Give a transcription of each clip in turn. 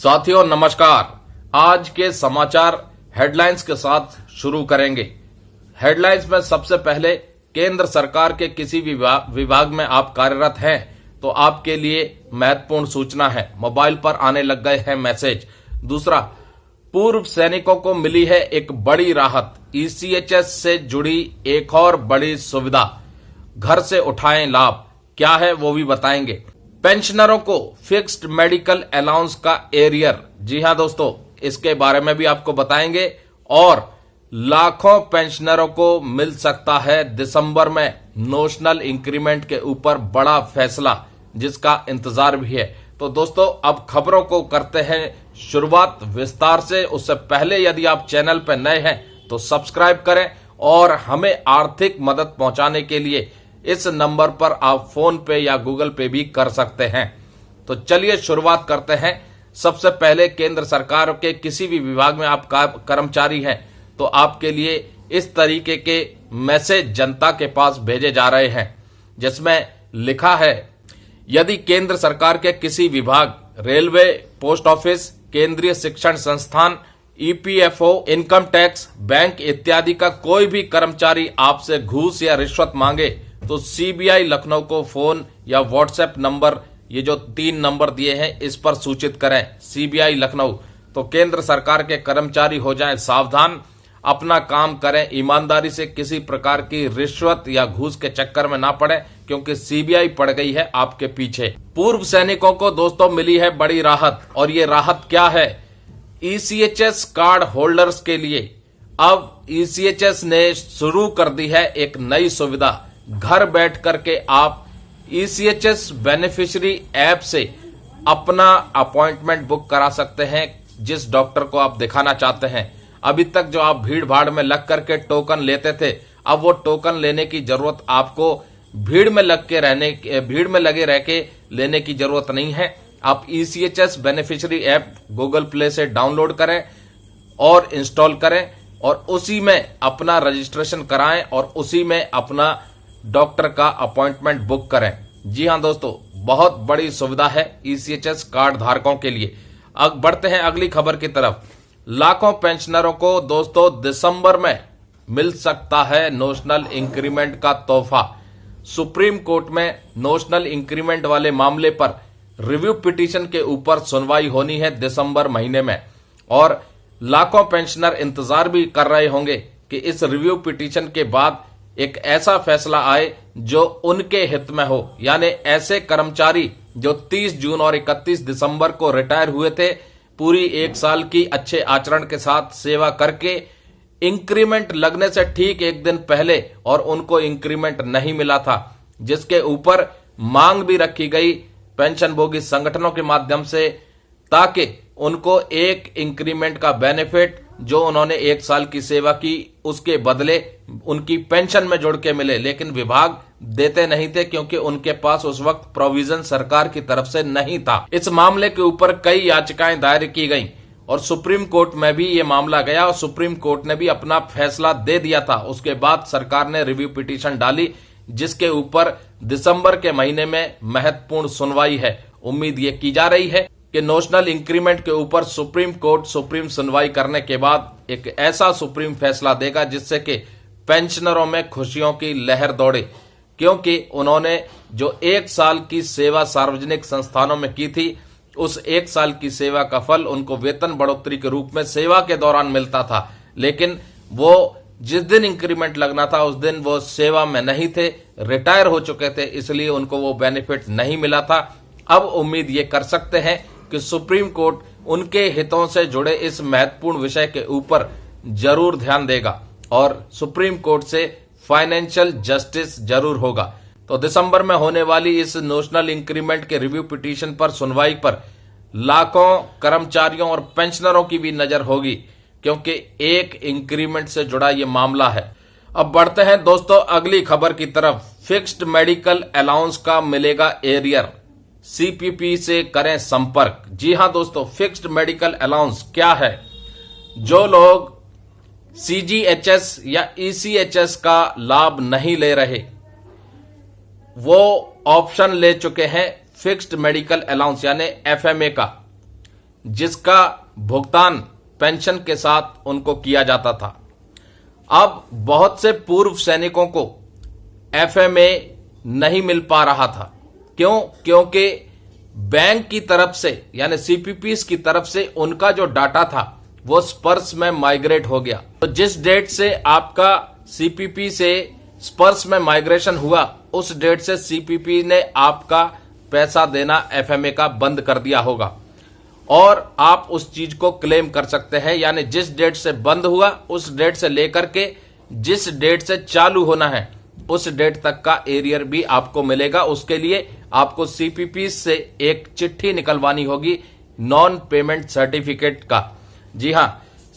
साथियों नमस्कार। आज के समाचार हेडलाइंस के साथ शुरू करेंगे। हेडलाइंस में सबसे पहले केंद्र सरकार के किसी विभाग में आप कार्यरत हैं तो आपके लिए महत्वपूर्ण सूचना है, मोबाइल पर आने लग गए हैं मैसेज। दूसरा, पूर्व सैनिकों को मिली है एक बड़ी राहत, ईसीएचएस से जुड़ी एक और बड़ी सुविधा, घर से उठाएं लाभ। क्या है वो भी बताएंगे। पेंशनरों को फिक्स्ड मेडिकल अलाउंस का एरियर, जी हां दोस्तों, इसके बारे में भी आपको बताएंगे। और लाखों पेंशनरों को मिल सकता है दिसंबर में नोशनल इंक्रीमेंट के ऊपर बड़ा फैसला, जिसका इंतजार भी है। तो दोस्तों अब खबरों को करते हैं शुरुआत विस्तार से। उससे पहले यदि आप चैनल पर नए हैं तो सब्सक्राइब करें और हमें आर्थिक मदद पहुंचाने के लिए इस नंबर पर आप फोन पे या गूगल पे भी कर सकते हैं। तो चलिए शुरुआत करते हैं। सबसे पहले केंद्र सरकार के किसी भी विभाग में आप कर्मचारी हैं तो आपके लिए इस तरीके के मैसेज जनता के पास भेजे जा रहे हैं, जिसमें लिखा है, यदि केंद्र सरकार के किसी विभाग, रेलवे, पोस्ट ऑफिस, केंद्रीय शिक्षण संस्थान, ईपीएफओ, इनकम टैक्स, बैंक इत्यादि का कोई भी कर्मचारी आपसे घूस या रिश्वत मांगे तो सीबीआई लखनऊ को फोन या व्हाट्सएप नंबर, ये जो 3 नंबर दिए हैं, इस पर सूचित करें। सीबीआई लखनऊ। तो केंद्र सरकार के कर्मचारी हो जाएं सावधान, अपना काम करें ईमानदारी से, किसी प्रकार की रिश्वत या घूस के चक्कर में ना पड़े, क्योंकि सीबीआई पड़ गई है आपके पीछे। पूर्व सैनिकों को दोस्तों मिली है बड़ी राहत, और ये राहत क्या है? ईसीएचएस कार्ड होल्डर्स के लिए अब ईसीएचएस ने शुरू कर दी है एक नई सुविधा। घर बैठ करके आप ईसीएचएस बेनिफिशियरी ऐप से अपना अपॉइंटमेंट बुक करा सकते हैं जिस डॉक्टर को आप दिखाना चाहते हैं। अभी तक जो आप भीड़ भाड़ में लग करके टोकन लेते थे, अब वो टोकन लेने की जरूरत आपको भीड़ में लगे रह के लेने की जरूरत नहीं है। आप ECHS beneficiary app Google play से डाउनलोड करें और इंस्टॉल करें और उसी में अपना रजिस्ट्रेशन कराएं और उसी में अपना डॉक्टर का अपॉइंटमेंट बुक करें। जी हां दोस्तों, बहुत बड़ी सुविधा है ईसीएचएस कार्ड धारकों के लिए। अब बढ़ते हैं अगली खबर की तरफ। लाखों पेंशनरों को दोस्तों दिसंबर में मिल सकता है नोशनल इंक्रीमेंट का तोहफा। सुप्रीम कोर्ट में नोशनल इंक्रीमेंट वाले मामले पर रिव्यू पिटीशन के ऊपर सुनवाई होनी है दिसंबर महीने में, और लाखों पेंशनर इंतजार भी कर रहे होंगे कि इस रिव्यू पिटीशन के बाद एक ऐसा फैसला आए जो उनके हित में हो। यानी ऐसे कर्मचारी जो 30 जून और 31 दिसंबर को रिटायर हुए थे, पूरी 1 साल की अच्छे आचरण के साथ सेवा करके इंक्रीमेंट लगने से ठीक 1 दिन पहले, और उनको इंक्रीमेंट नहीं मिला था, जिसके ऊपर मांग भी रखी गई पेंशन भोगी संगठनों के माध्यम से, ताकि उनको एक इंक्रीमेंट का बेनिफिट जो उन्होंने 1 साल की सेवा की उसके बदले उनकी पेंशन में जोड़ के मिले। लेकिन विभाग देते नहीं थे क्योंकि उनके पास उस वक्त प्रोविजन सरकार की तरफ से नहीं था। इस मामले के ऊपर कई याचिकाएं दायर की गईं और सुप्रीम कोर्ट में भी ये मामला गया और सुप्रीम कोर्ट ने भी अपना फैसला दे दिया था। उसके बाद सरकार ने रिव्यू पिटीशन डाली, जिसके ऊपर दिसंबर के महीने में महत्वपूर्ण सुनवाई है। उम्मीद ये की जा रही है कि नोशनल इंक्रीमेंट के ऊपर सुप्रीम कोर्ट सुप्रीम सुनवाई करने के बाद एक ऐसा सुप्रीम फैसला देगा जिससे कि पेंशनरों में खुशियों की लहर दौड़े, क्योंकि उन्होंने जो 1 साल की सेवा सार्वजनिक संस्थानों में की थी, उस 1 साल की सेवा का फल उनको वेतन बढ़ोतरी के रूप में सेवा के दौरान मिलता था। लेकिन वो जिस दिन इंक्रीमेंट लगना था उस दिन वो सेवा में नहीं थे, रिटायर हो चुके थे, इसलिए उनको वो बेनिफिट नहीं मिला था। अब उम्मीद ये कर सकते हैं कि सुप्रीम कोर्ट उनके हितों से जुड़े इस महत्वपूर्ण विषय के ऊपर जरूर ध्यान देगा और सुप्रीम कोर्ट से फाइनेंशियल जस्टिस जरूर होगा। तो दिसंबर में होने वाली इस नोशनल इंक्रीमेंट के रिव्यू पिटीशन पर सुनवाई पर लाखों कर्मचारियों और पेंशनरों की भी नजर होगी, क्योंकि एक इंक्रीमेंट से जुड़ा ये मामला है। अब बढ़ते हैं दोस्तों अगली खबर की तरफ। फिक्स्ड मेडिकल अलाउंस का मिलेगा एरियर, सीपीपी से करें संपर्क। जी हां दोस्तों, फिक्स्ड मेडिकल अलाउंस क्या है? जो लोग सीजीएचएस या ईसीएचएस का लाभ नहीं ले रहे, वो ऑप्शन ले चुके हैं फिक्स्ड मेडिकल अलाउंस यानी एफएमए का। जिसका भुगतान पेंशन के साथ उनको किया जाता था। अब बहुत से पूर्व सैनिकों को एफएमए नहीं मिल पा रहा था। क्यों? क्योंकि बैंक की तरफ से यानी सीपीपीस की तरफ से उनका जो डाटा था वो स्पर्श में माइग्रेट हो गया। तो जिस डेट से आपका सीपीपी से स्पर्श में माइग्रेशन हुआ उस डेट से सीपीपी ने आपका पैसा देना एफएमए का बंद कर दिया होगा और आप उस चीज को क्लेम कर सकते हैं। यानी जिस डेट से बंद हुआ उस डेट से लेकर के जिस डेट से चालू होना है उस डेट तक का एरियर भी आपको मिलेगा। उसके लिए आपको सीपीपी से एक चिट्ठी निकलवानी होगी नॉन पेमेंट सर्टिफिकेट का। जी हां,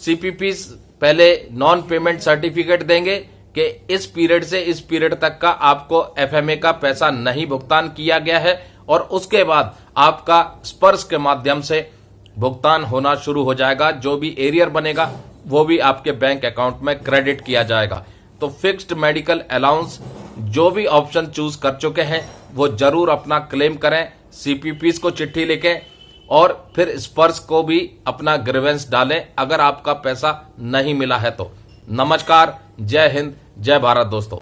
सीपीपी पहले नॉन पेमेंट सर्टिफिकेट देंगे कि इस पीरियड से इस पीरियड तक का आपको एफएमए का पैसा नहीं भुगतान किया गया है और उसके बाद आपका स्पर्श के माध्यम से भुगतान होना शुरू हो जाएगा। जो भी एरियर बनेगा वो भी आपके बैंक अकाउंट में क्रेडिट किया जाएगा। तो फिक्स्ड मेडिकल अलाउंस जो भी ऑप्शन चूज कर चुके हैं वो जरूर अपना क्लेम करें, सीपीपीस को चिट्ठी लिखें और फिर स्पर्श को भी अपना ग्रीवेंस डालें अगर आपका पैसा नहीं मिला है तो। नमस्कार, जय हिंद, जय भारत दोस्तों।